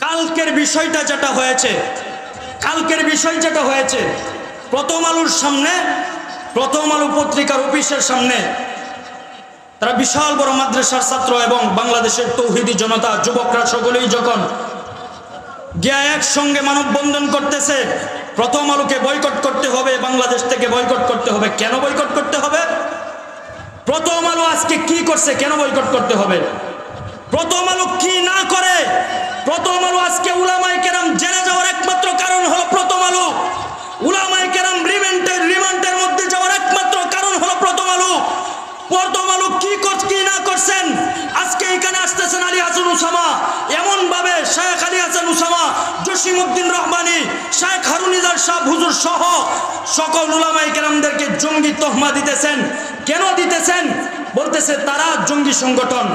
কালকের বিষয়টা যেটা হয়েছে প্রথম আলোর সামনে, প্রথম আলো পত্রিকার অফিসের সামনে তারা বিশাল বড় মাদ্রাসার ছাত্র এবং বাংলাদেশের তৌহিদি জনতা যুবকরা সকলেই যখন গিয়া একসঙ্গে মানববন্ধন করতেছে, প্রথম আলোকে বয়কট করতে হবে, বাংলাদেশ থেকে বয়কট করতে হবে। কেন বয়কট করতে হবে? প্রথম আলো আজকে কি করছে? কেন বয়কট করতে হবে? প্রথম আলো কি না করে? প্রথম আলো আজকে উলামায়ে কেরাম জেলে যাওয়ার একমাত্র কারণ হলো প্রথম আলো। উলামায়ে কেরাম রিমান্ডের মধ্যে যাওয়ার একমাত্র কারণ হলো প্রথম আলো। প্রথম আলো কি না করছেন? আজকে এখানে আসতেছেন আলী হাসান উসামা, এমন ভাবে শেখ আলী হাসান উসামা, জসিমউদ্দিন রহমানী, শেখ হারুনিজার সাহ হুজুর সহ সকল উলামায়ে কেরামদেরকে জঙ্গি তহমা দিতেছেন। কেন দিতেছেন? বলতেছে তারা জঙ্গি সংগঠন।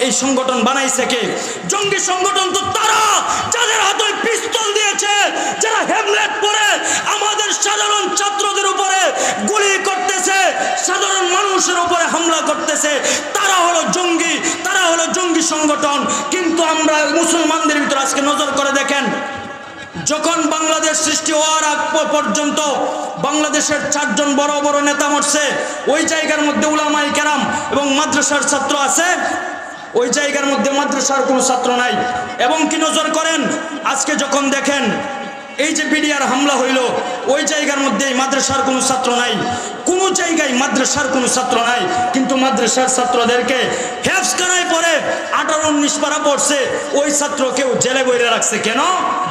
এই সংগঠন বানাইছে কে? জঙ্গি সংগঠন তো তারা যাদের হাতে পিস্তল দিয়েছে, যারা হেলমেট পরে আমাদের সাধারণ ছাত্রদের উপরে গুলি করতেছে, সাধারণ মানুষের উপরে হামলা করতেছে, তারা হলো জঙ্গি, তারা হলো জঙ্গি সংগঠন। কিন্তু আমরা মুসলমানদের ভিতর আজকে নজর করে দেখেন, যখন বাংলাদেশ সৃষ্টি হওয়ার আগ পর্যন্ত বাংলাদেশের 4 জন বড় বড় নেতা মরছে, ওই জায়গার মধ্যে উলামায়ে কেরাম এবং মাদ্রাসার ছাত্র আছে, ওই জায়গার মধ্যে মাদ্রাসার কোনো ছাত্র নাই। এবং কি নজর করেন, আজকে যখন দেখেন এই যে বিডিআর হামলা হইল, ওই জায়গার মধ্যে মাদ্রাসার কোনো ছাত্র নাই, কোনো জায়গায় মাদ্রাসার কোনো ছাত্র নাই, কিন্তু মাদ্রাসার ছাত্রদেরকে হেফজখানায় পড়ে 18-19 পারা পড়ছে, ওই ছাত্রকেও জেলে বইরে রাখছে। কেন?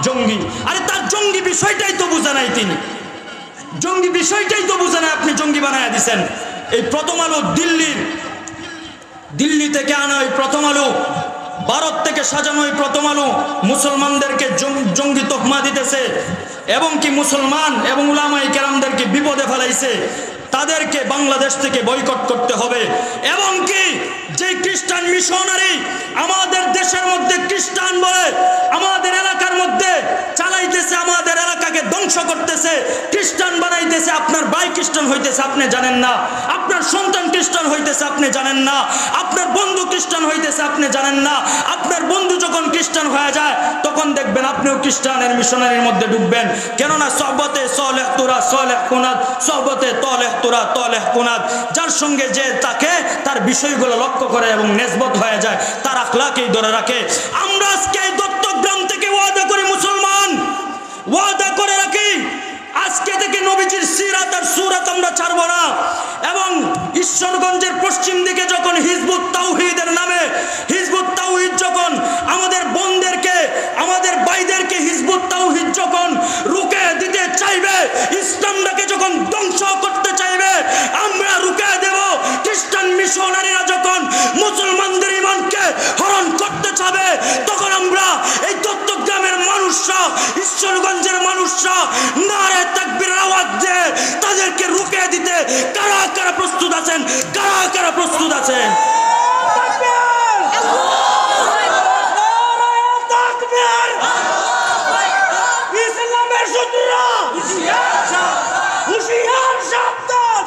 জঙ্গি। আরে তার জঙ্গি বিষয়টাই তো বুঝে নাই তিনি, জঙ্গি বিষয়টাই তো বুঝে নাই, আপনি জঙ্গি বানায়া দিছেন। এই প্রথম আলো দিল্লি থেকে আনা ওই প্রথম আলো, ভারত থেকে সাজানো ওই প্রথম আলো মুসলমানদেরকে জঙ্গি তহমা দিতেছে এবং কি মুসলমান এবং উলামায়ে কেরামদেরকে বিপদে ফেলাইছে। তাদেরকে বাংলাদেশ থেকে বয়কট করতে হবে। এবং কি যে খ্রিস্টান মিশনারি আমাদের দেশের মধ্যে খ্রিস্টান বলে আমাদের এলাকার মধ্যে চালাইতেছে, আমাদের এলাকাকে ধ্বংস করতেছে, খ্রিস্টান বানাইতেছে, আপনার ভাই খ্রিস্টান হইতেছে আপনি জানেন না, আপনার সন্তান খ্রিস্টান হইতেছে আপনি জানেন না, আপনার বন্ধু খ্রিস্টান হইতেছে আপনি জানেন না। আপনার বন্ধু যখন খ্রিস্টান হয়ে যায় তখন দেখবেন আপনিও খ্রিস্টানের মিশনারির মধ্যে ঢুকবেন। কেননা সহবতে সলেহ তুরা সলেহ কুনাত, সহবতে তলেহ তুরা তলেহ কুনাত, যার সঙ্গে যে তাকে তার বিষয়গুলো লক্ষ্য করে এবং নেসবত হয়ে যায়, তার আখলাকেই ধরে রাখে। আমরা আজকে এই দত্তগ্রাম থেকে ওয়াদা করি, মুসলমান ওয়াদা করে রাখি, আজকে থেকে নবীজির সিরাত আর সুরাত আমরা ছাড়বো না। এবং ঈশ্বরগঞ্জের পশ্চিম দিকে যখন হিজবুত তাওহীদের নামে, হিজবুত তাওহীদ যখন আমাদের বোনদেরকে, আমাদের ভাইদেরকে হিজবুত তাওহীদ যখন রুকে দিতে চাইবে, ইসলামটাকে যখন ধ্বংস করতে চাইবে, আমরা রুকে দেব। খ্রিস্টান মিশনারিরা যখন মুসলমানদের ঈমানকে হরণ করতে চাবে, তখন আমরা এই দত্তগ্রামের মানুষরা, ঈশ্বরগঞ্জের মানুষরা নারে তাকবীরের আওয়াজ দিয়ে তাদেরকে রুকে দিতে কারা কারা প্রস্তুত আছেন? কারা কারা প্রস্তুত আছেন? ইসলামের শত্রুরা হুঁশিয়ার, সাবধান।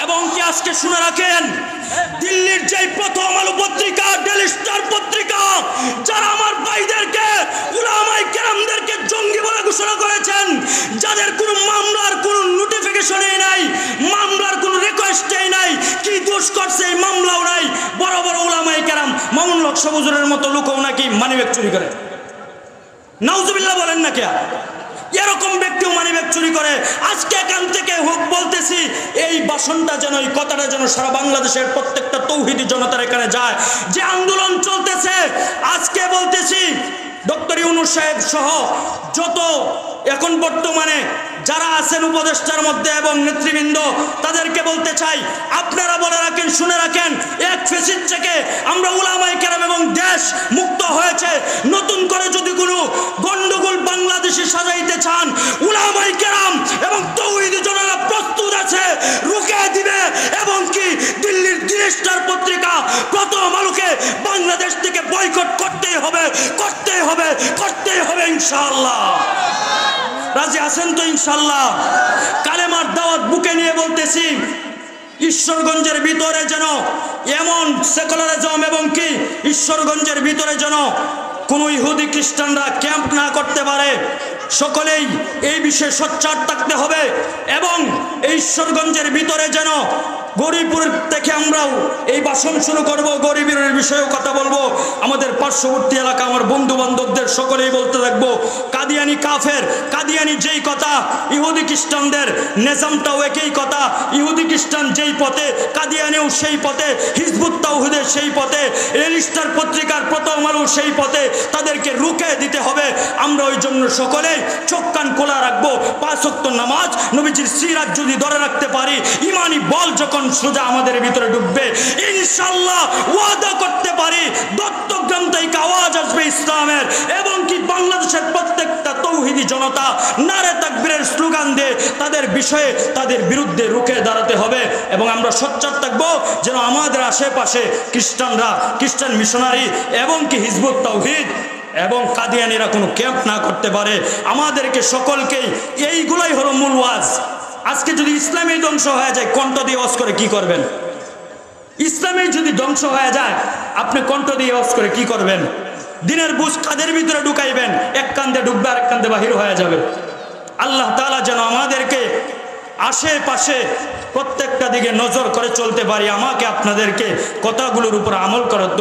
এবং কি আজকে শুনে রাখেন, দিল্লির যে প্রথম আলো পত্রিকা, ডেইলি স্টার পত্রিকা, যারা আমার ভাইদেরকে উলামায়ে কেরামদেরকে জঙ্গি বলে ঘোষণা করেছেন, যাদের কোনো মামলার কোনো নোটিফিকেশনই নাই, মামলার কোনো রিকোয়েস্টই নাই, কি দোষ করছে এই মামলাও নাই, বড় বড় উলামায়ে কেরাম মামুন হক সবুজুরের মতো লোকও নাকি মানিব্যাগ চুরি করে। নাউজুবিল্লাহ বলেন না কে? এরকম ব্যক্তিও মানিব্যাগ চুরি করে। আজকে এখান থেকে বলতেছি, এই ভাষণটা যেন, এই কথাটা যেন সারা বাংলাদেশের প্রত্যেকটা তৌহিদি জনতার এখানে যায়। যে আন্দোলন চলতেছে, আজকে বলতেছি ডক্টর ইউনূস সাহেব সহ যত এখন বর্তমানে যারা আছেন উপদেষ্টার মধ্যে এবং নেতৃবৃন্দ, তাদেরকে বলতে চাই, আপনারা বলে রাখেন, শুনে রাখেন, এক ফেসিড থেকে আমরা উলামায়ে কেরাম এবং দেশ মুক্ত হয়েছে। নতুন করে যদি কোনো গন্ডগোল বাংলাদেশে সাজাইতে চান, উলামায়ে কেরাম এবং তৌহিদি জনতা প্রস্তুত আছে, রুকে দিবে। এবং কি দিল্লির ডেইলি স্টার পত্রিকা, প্রথম আলোকে বাংলাদেশ থেকে বয়কট করতেই হবে, করতেই হবে, করতেই হবে ইনশাআল্লাহ। রাজি আছেন তো ইনশাআল্লাহ? কালেমার দাওয়াত বুকে নিয়ে বলতেছি, ঈশ্বরগঞ্জের ভিতরে যেন এমন সেকুলারিজম এবং কি ঈশ্বরগঞ্জের ভিতরে যেন কোনো ইহুদি খ্রিস্টানরা ক্যাম্প না করতে পারে। সকলেই এই বিষয়ে সোচ্চার থাকতে হবে এবং এই ঈশ্বরগঞ্জের ভিতরে যেন গরিবপুর থেকে আমরাও এই ভাষণ শুরু করব, গরিবের বিষয়েও কথা বলবো। আমাদের পার্শ্ববর্তী এলাকা আমার বন্ধু বান্ধবদের সকলেই বলতে থাকবো, কাদিয়ানি কাফের, কাদিয়ানি যেই কথা, ইহুদি খ্রিস্টানদের নিজামটাও একই কথা। ইহুদি খ্রিস্টান যেই পথে, কাদিয়ানিও সেই পথে, হিজবুত তাওহীদের সেই পথে, রেজিস্টার পত্রিকার প্রথম আলো সেই পথে। তাদেরকে রুখে দিতে হবে। আমরা ওই জন্য সকলেই চোখ কান খোলা রাখবো। 5 ওয়াক্ত নামাজ, নবীজির সিরাত যদি ধরে রাখতে পারি, ইমানি বল যখন সোজা আমাদের ভিতরে ঢুকবে, ইনশাআল্লাহ ওয়াদা করতে পারি দত্তগ্রাম থেকে আওয়াজ আসবে ইসলামের এবং কি বাংলাদেশের প্রত্যেকটা তৌহিদি জনতা নারে তাকবীরের স্লোগান দিয়ে তাদের বিষয়ে, তাদের বিরুদ্ধে রুখে দাঁড়াতে হবে। এবং আমরা সোচ্চার থাকবো যেন আমাদের আশেপাশে খ্রিস্টানরা, খ্রিস্টান মিশনারি এবং কি হিজবুত তাওহীদ এবং কাদিয়ানিরা কোনো ক্যাম্প না করতে পারে। আমাদেরকে সকলকেই এইগুলাই হলো মূল ওয়াজ। আজকে যদি ইসলামী ধ্বংস হয়ে যায়, কণ্ঠ দিয়ে ওয়াজ করে কি করবেন? ইসলামী যদি ধ্বংস হয়ে যায়, আপনি কণ্ঠ দিয়ে ওয়াজ করে কি করবেন? দিনের বুঝ কাদের ভিতরে ঢুকাইবেন? এক কান্দে ঢুকবে, আরেক কান্দে বাহির হয়ে যাবে। আল্লাহ তাআলা যেন আমাদেরকে আশেপাশে প্রত্যেকটা দিকে নজর করে চলতে পারি। আমাকে আপনাদেরকে কথাগুলোর উপর আমল করার